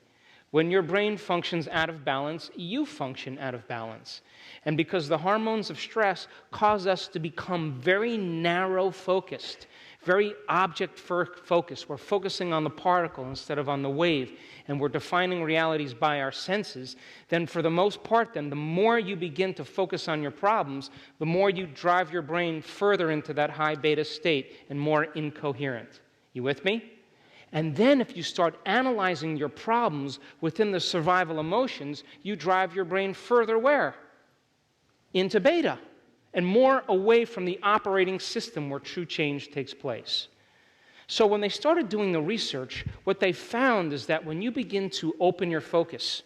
When your brain functions out of balance, you function out of balance. And because the hormones of stress cause us to become very narrow-focused, very object focused. We're focusing on the particle instead of on the wave, and we're defining realities by our senses, then for the most part, then the more you begin to focus on your problems, the more you drive your brain further into that high beta state and more incoherent. You with me? And then if you start analyzing your problems within the survival emotions, you drive your brain further where? Into beta, and more away from the operating system where true change takes place. So when they started doing the research, what they found is that when you begin to open your focus,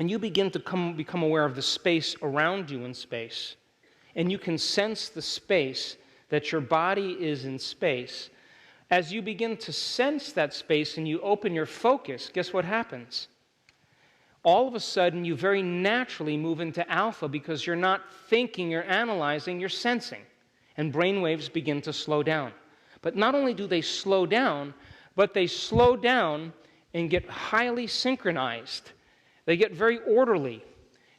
and you begin to become aware of the space around you in space, and you can sense the space that your body is in space, as you begin to sense that space and you open your focus, guess what happens? All of a sudden, you very naturally move into alpha because you're not thinking, you're analyzing, you're sensing. And brain waves begin to slow down. But not only do they slow down, but they slow down and get highly synchronized. They get very orderly.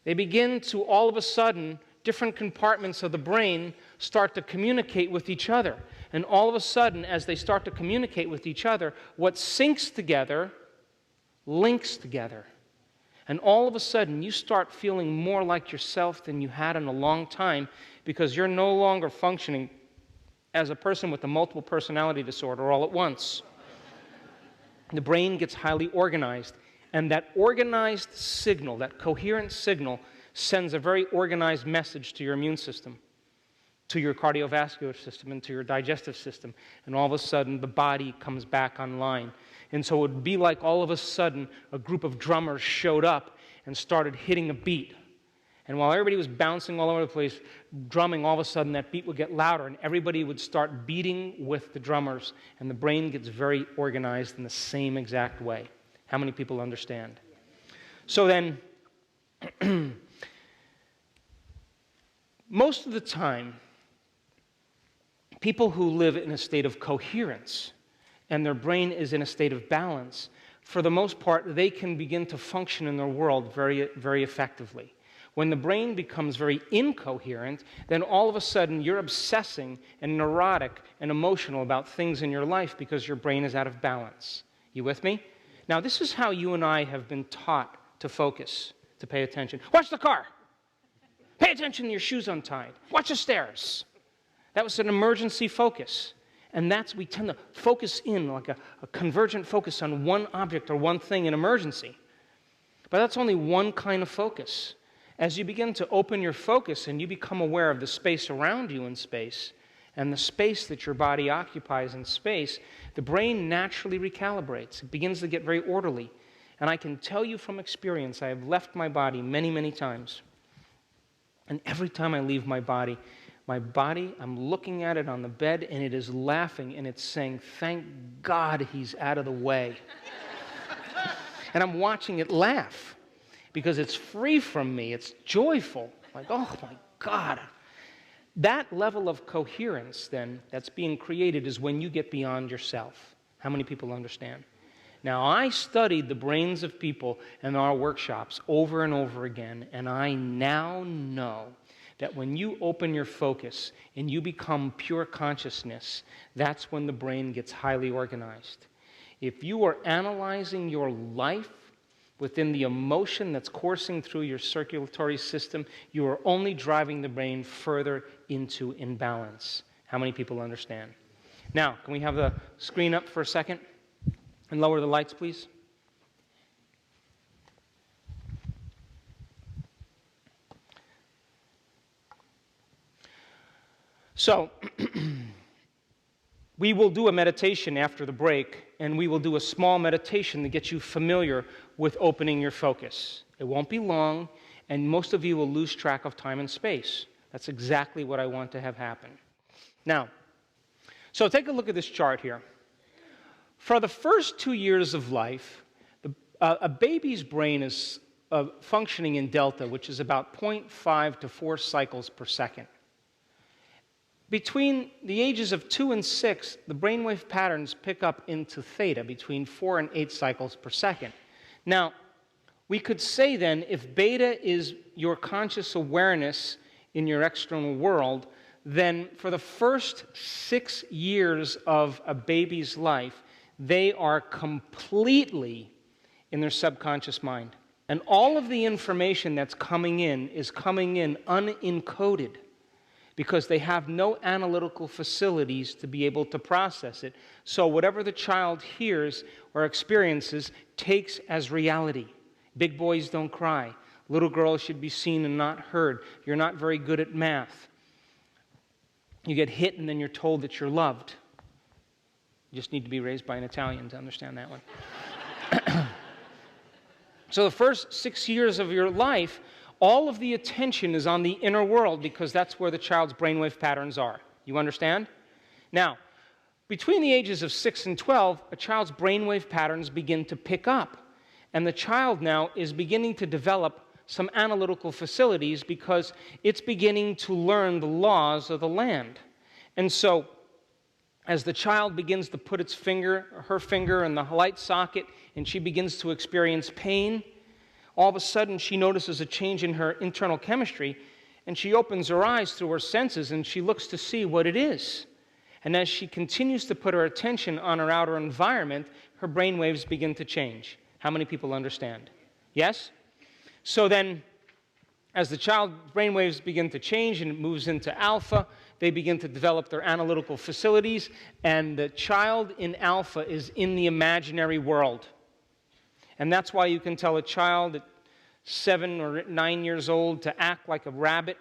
They begin to, all of a sudden, different compartments of the brain start to communicate with each other. And all of a sudden, as they start to communicate with each other, what syncs together links together. And all of a sudden, you start feeling more like yourself than you had in a long time because you're no longer functioning as a person with a multiple personality disorder all at once. The brain gets highly organized, and that organized signal, that coherent signal, sends a very organized message to your immune system, to your cardiovascular system, and to your digestive system. And all of a sudden, the body comes back online. And so it would be like all of a sudden a group of drummers showed up and started hitting a beat. And while everybody was bouncing all over the place, drumming, all of a sudden that beat would get louder and everybody would start beating with the drummers. And the brain gets very organized in the same exact way. How many people understand? So then, most of the time, people who live in a state of coherence and their brain is in a state of balance, for the most part, they can begin to function in their world very, very effectively. When the brain becomes very incoherent, then all of a sudden you're obsessing and neurotic and emotional about things in your life because your brain is out of balance. You with me? Now, this is how you and I have been taught to focus, to pay attention. Watch the car. Pay attention to your shoes untied. Watch the stairs. That was an emergency focus. And we tend to focus in like a convergent focus on one object or one thing in emergency. But that's only one kind of focus. As you begin to open your focus and you become aware of the space around you in space and the space that your body occupies in space, the brain naturally recalibrates. It begins to get very orderly. And I can tell you from experience, I have left my body many, many times. And every time I leave my body, I'm looking at it on the bed, and it is laughing, and it's saying, thank God he's out of the way. And I'm watching it laugh, because it's free from me. It's joyful. Like, oh, my God. That level of coherence, then, that's being created is when you get beyond yourself. How many people understand? Now, I studied the brains of people in our workshops over and over again, and I now know that when you open your focus and you become pure consciousness, that's when the brain gets highly organized. If you are analyzing your life within the emotion that's coursing through your circulatory system, you are only driving the brain further into imbalance. How many people understand? Now, can we have the screen up for a second? And lower the lights, please. So, we will do a meditation after the break, and we will do a small meditation to get you familiar with opening your focus. It won't be long, and most of you will lose track of time and space. That's exactly what I want to have happen. Now, so take a look at this chart here. For the first 2 years of life, a baby's brain is functioning in delta, which is about 0.5 to 4 cycles per second. Between the ages of 2 and 6, the brainwave patterns pick up into theta, between 4 and 8 cycles per second. Now, we could say then, if beta is your conscious awareness in your external world, then for the first 6 years of a baby's life, they are completely in their subconscious mind. And all of the information that's coming in is coming in unencoded because they have no analytical facilities to be able to process it. So whatever the child hears or experiences takes as reality. Big boys don't cry. Little girls should be seen and not heard. You're not very good at math. You get hit and then you're told that you're loved. You just need to be raised by an Italian to understand that one. So the first 6 years of your life, all of the attention is on the inner world because that's where the child's brainwave patterns are. You understand? Now, between the ages of 6 and 12, a child's brainwave patterns begin to pick up. And the child now is beginning to develop some analytical facilities because it's beginning to learn the laws of the land. And so, as the child begins to put her finger in the light socket, and she begins to experience pain, all of a sudden she notices a change in her internal chemistry, and she opens her eyes through her senses, and she looks to see what it is. And as she continues to put her attention on her outer environment, her brain waves begin to change. How many people understand? Yes? So then, as the child's brainwaves begin to change and it moves into alpha, they begin to develop their analytical facilities, and the child in alpha is in the imaginary world. And that's why you can tell a child at 7 or 9 years old to act like a rabbit,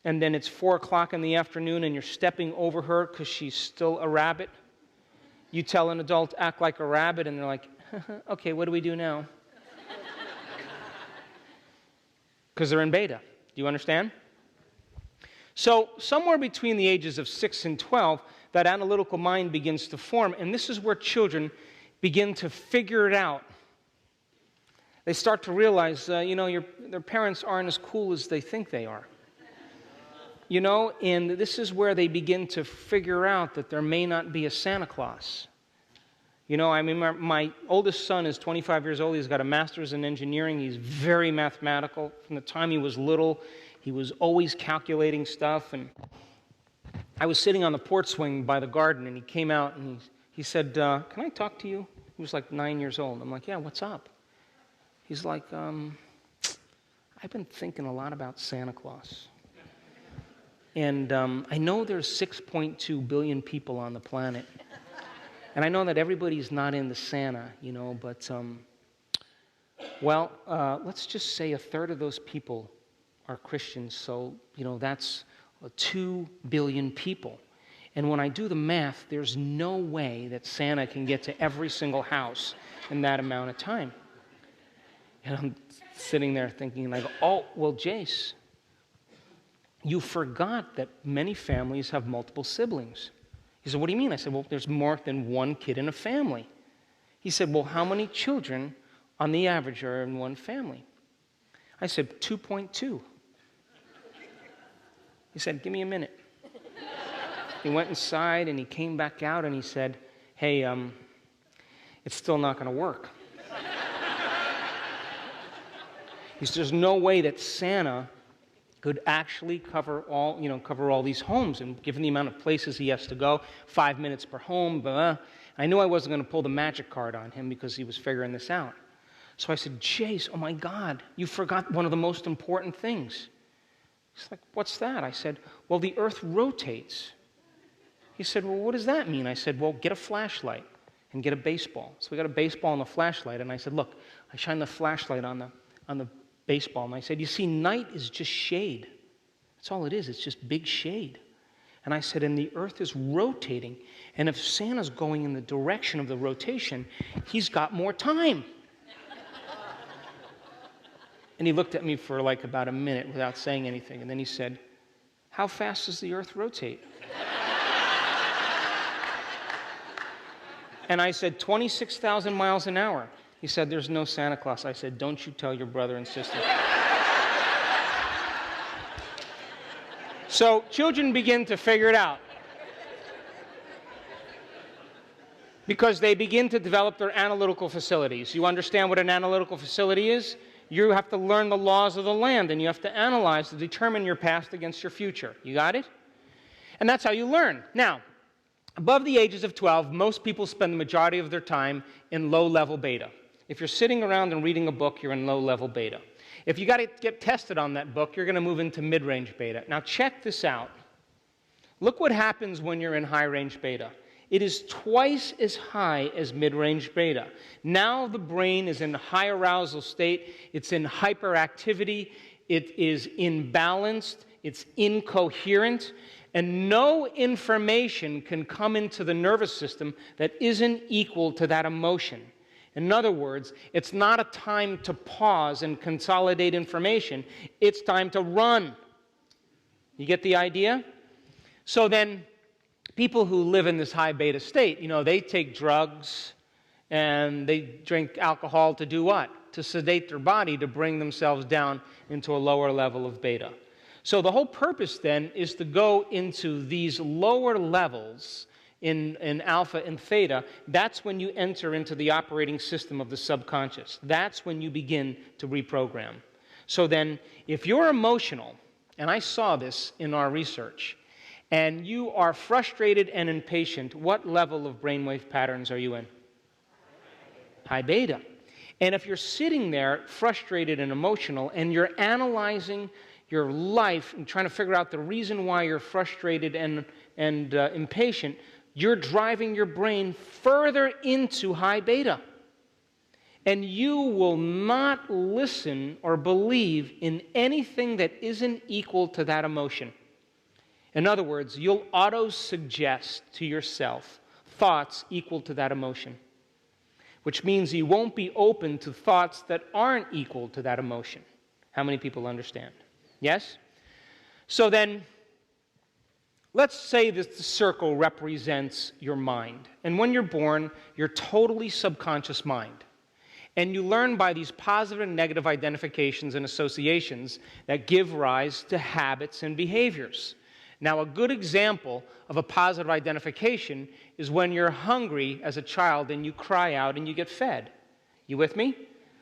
and then it's 4 o'clock in the afternoon and you're stepping over her because she's still a rabbit. You tell an adult, act like a rabbit, and they're like, okay, what do we do now? Because they're in beta. Do you understand? So somewhere between the ages of 6 and 12, that analytical mind begins to form, and this is where children begin to figure it out. They start to realize, their parents aren't as cool as they think they are. And this is where they begin to figure out that there may not be a Santa Claus. My oldest son is 25 years old. He's got a master's in engineering. He's very mathematical. From the time he was little, he was always calculating stuff. And I was sitting on the porch swing by the garden, and he came out, and he said, can I talk to you? He was like 9 years old. I'm like, yeah, what's up? He's like, I've been thinking a lot about Santa Claus. And I know there's 6.2 billion people on the planet. And I know that everybody's not into Santa, but, let's just say a third of those people are Christians, so, that's 2 billion people. And when I do the math, there's no way that Santa can get to every single house in that amount of time. And I'm sitting there thinking, like, oh, well, Jace, you forgot that many families have multiple siblings. He said, what do you mean? I said, well, there's more than one kid in a family. He said, well, how many children on the average are in one family? I said, 2.2. He said, give me a minute. He went inside and he came back out and he said, hey, it's still not going to work. He said, there's no way that Santa could actually cover all these homes, and given the amount of places he has to go, 5 minutes per home, blah. I knew I wasn't going to pull the magic card on him because he was figuring this out. So I said, Jace, oh my God, you forgot one of the most important things. He's like, what's that? I said, well, the earth rotates. He said, well, what does that mean? I said, well, get a flashlight and get a baseball. So we got a baseball and a flashlight, and I said, look, I shine the flashlight on the baseball, and I said, you see, night is just shade. That's all it is. It's just big shade. And I said, and the earth is rotating, and if Santa's going in the direction of the rotation, he's got more time. And he looked at me for like about a minute without saying anything, and then he said, how fast does the earth rotate? And I said, 26,000 miles an hour. He said, there's no Santa Claus. I said, don't you tell your brother and sister. So children begin to figure it out. Because they begin to develop their analytical facilities. You understand what an analytical facility is? You have to learn the laws of the land, and you have to analyze to determine your past against your future. You got it? And that's how you learn. Now, above the ages of 12, most people spend the majority of their time in low-level beta. If you're sitting around and reading a book, you're in low-level beta. If you got to get tested on that book, you're going to move into mid-range beta. Now, check this out. Look what happens when you're in high-range beta. It is twice as high as mid-range beta. Now the brain is in a high arousal state. It's in hyperactivity. It is imbalanced. It's incoherent. And no information can come into the nervous system that isn't equal to that emotion. In other words, it's not a time to pause and consolidate information. It's time to run. You get the idea? So then, people who live in this high beta state, they take drugs and they drink alcohol to do what? To sedate their body, to bring themselves down into a lower level of beta. So the whole purpose then is to go into these lower levels in alpha and theta. That's when you enter into the operating system of the subconscious. That's when you begin to reprogram. So then, if you're emotional, and I saw this in our research, and you are frustrated and impatient, what level of brainwave patterns are you in? High beta. And if you're sitting there frustrated and emotional, and you're analyzing your life and trying to figure out the reason why you're frustrated and impatient, you're driving your brain further into high beta. And you will not listen or believe in anything that isn't equal to that emotion. In other words, you'll auto-suggest to yourself thoughts equal to that emotion, which means you won't be open to thoughts that aren't equal to that emotion. How many people understand? Yes? So then, let's say that the circle represents your mind. And when you're born, you're totally subconscious mind. And you learn by these positive and negative identifications and associations that give rise to habits and behaviors. Now, a good example of a positive identification is when you're hungry as a child and you cry out and you get fed. You with me?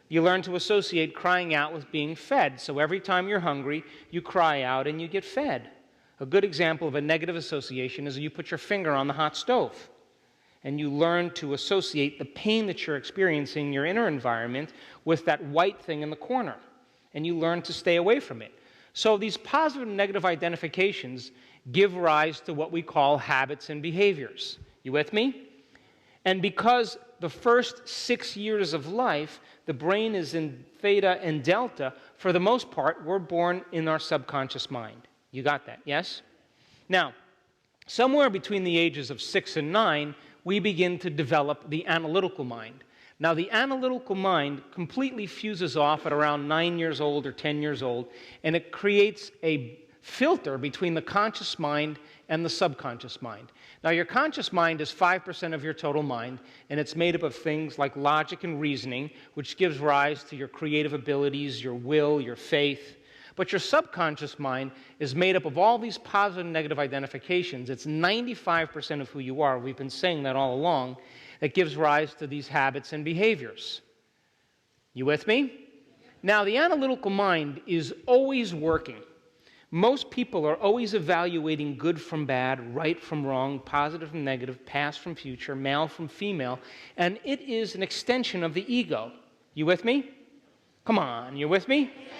You learn to associate crying out with being fed. So every time you're hungry, you cry out and you get fed. A good example of a negative association is you put your finger on the hot stove and you learn to associate the pain that you're experiencing in your inner environment with that white thing in the corner, and you learn to stay away from it. So these positive and negative identifications give rise to what we call habits and behaviors. You with me? And because the first 6 years of life, the brain is in theta and delta, for the most part, we're born in our subconscious mind. You got that, yes? Now, somewhere between the ages of 6 and 9, we begin to develop the analytical mind. Now, the analytical mind completely fuses off at around 9 years old or 10 years old, and it creates a filter between the conscious mind and the subconscious mind. Now, your conscious mind is 5% of your total mind, and it's made up of things like logic and reasoning, which gives rise to your creative abilities, your will, your faith. But your subconscious mind is made up of all these positive and negative identifications. It's 95% of who you are. We've been saying that all along. That gives rise to these habits and behaviors. You with me? Now, the analytical mind is always working. Most people are always evaluating good from bad, right from wrong, positive from negative, past from future, male from female, and it is an extension of the ego. You with me? Come on, you with me? Yes.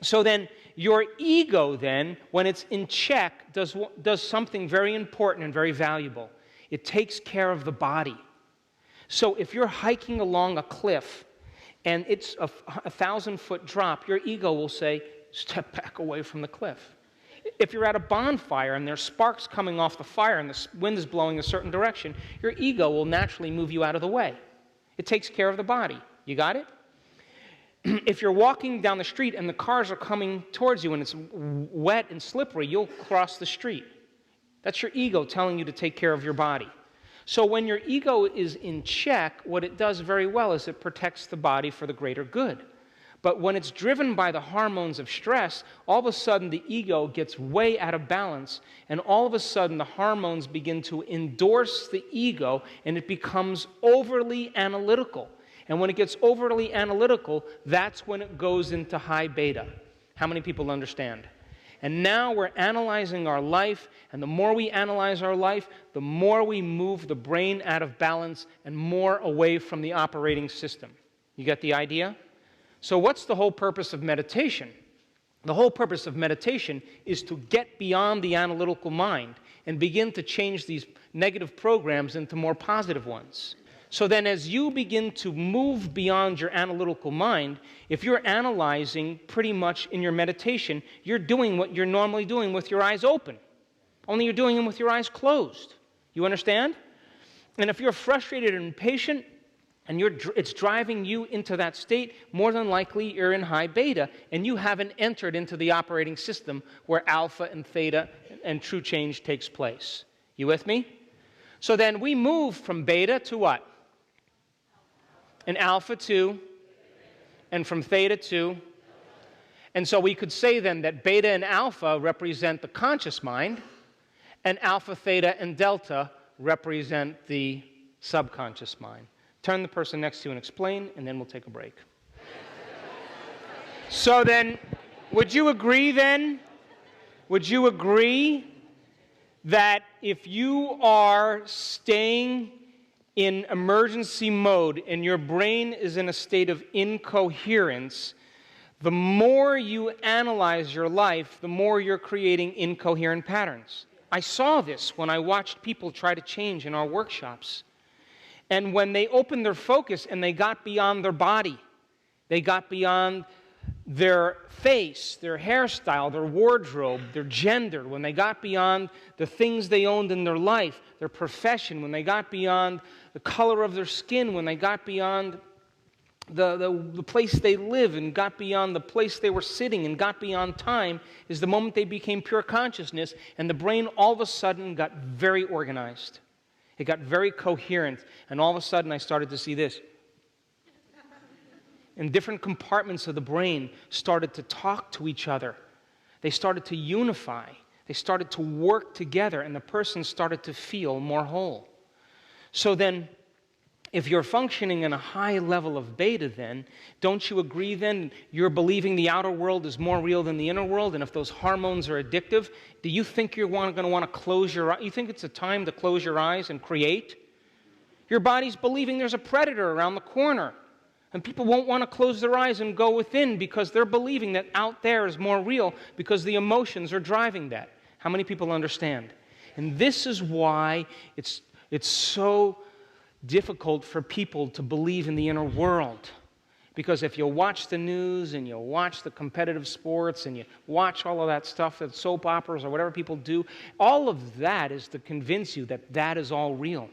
So then, your ego then, when it's in check, does something very important and very valuable. It takes care of the body. So if you're hiking along a cliff and it's a 1,000-foot drop, your ego will say, step back away from the cliff. If you're at a bonfire and there's sparks coming off the fire and the wind is blowing a certain direction, your ego will naturally move you out of the way. It takes care of the body. You got it? If you're walking down the street and the cars are coming towards you and it's wet and slippery, you'll cross the street. That's your ego telling you to take care of your body. So when your ego is in check, what it does very well is it protects the body for the greater good. But when it's driven by the hormones of stress, all of a sudden the ego gets way out of balance, and all of a sudden the hormones begin to endorse the ego, and it becomes overly analytical. And when it gets overly analytical, that's when it goes into high beta. How many people understand? And now we're analyzing our life, and the more we analyze our life, the more we move the brain out of balance and more away from the operating system. You get the idea? So what's the whole purpose of meditation? The whole purpose of meditation is to get beyond the analytical mind and begin to change these negative programs into more positive ones. So then as you begin to move beyond your analytical mind, if you're analyzing pretty much in your meditation, you're doing what you're normally doing with your eyes open. Only you're doing them with your eyes closed. You understand? And if you're frustrated and impatient, and it's driving you into that state, more than likely you're in high beta, and you haven't entered into the operating system where alpha and theta and true change takes place. You with me? So then we move from beta to what? And alpha to, and from theta to. And so we could say then that beta and alpha represent the conscious mind, and alpha, theta, and delta represent the subconscious mind. Turn the person next to you and explain, and then we'll take a break. So then, would you agree then? Would you agree that if you are staying in emergency mode and your brain is in a state of incoherence, the more you analyze your life, the more you're creating incoherent patterns? I saw this when I watched people try to change in our workshops. And when they opened their focus and they got beyond their body, they got beyond their face, their hairstyle, their wardrobe, their gender, when they got beyond the things they owned in their life, their profession, when they got beyond the color of their skin, when they got beyond the place they live and got beyond the place they were sitting and got beyond time, is the moment they became pure consciousness, and the brain all of a sudden got very organized. It got very coherent, and all of a sudden I started to see this. And different compartments of the brain started to talk to each other. They started to unify. They started to work together, and the person started to feel more whole. So then, if you're functioning in a high level of beta then, don't you agree then you're believing the outer world is more real than the inner world? And if those hormones are addictive, do you think you're going to want to close your eyes? You think it's a time to close your eyes and create? Your body's believing there's a predator around the corner. And people won't want to close their eyes and go within because they're believing that out there is more real because the emotions are driving that. How many people understand? And this is why it's so difficult for people to believe in the inner world. Because if you watch the news and you watch the competitive sports and you watch all of that stuff, that soap operas or whatever people do, all of that is to convince you that that is all real.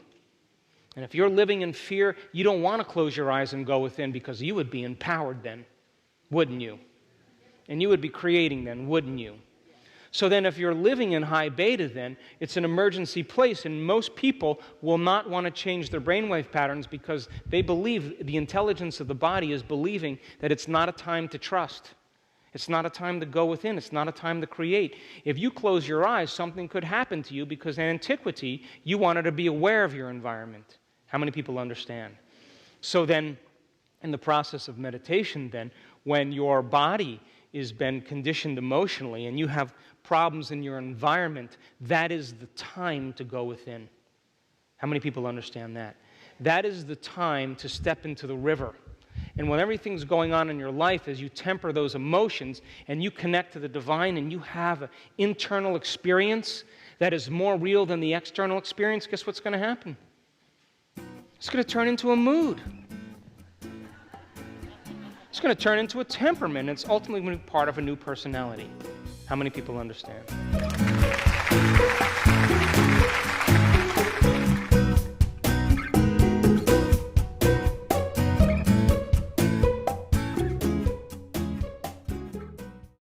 And if you're living in fear, you don't want to close your eyes and go within because you would be empowered then, wouldn't you? And you would be creating then, wouldn't you? So then if you're living in high beta then, it's an emergency place, and most people will not want to change their brainwave patterns because they believe the intelligence of the body is believing that it's not a time to trust. It's not a time to go within. It's not a time to create. If you close your eyes, something could happen to you because in antiquity, you wanted to be aware of your environment. How many people understand? So then, in the process of meditation then, when your body is been conditioned emotionally and you have problems in your environment, that is the time to go within. How many people understand that? That is the time to step into the river. And when everything's going on in your life, as you temper those emotions and you connect to the divine and you have an internal experience that is more real than the external experience, guess what's going to happen? It's going to turn into a mood. It's going to turn into a temperament. It's ultimately going to be part of a new personality. How many people understand?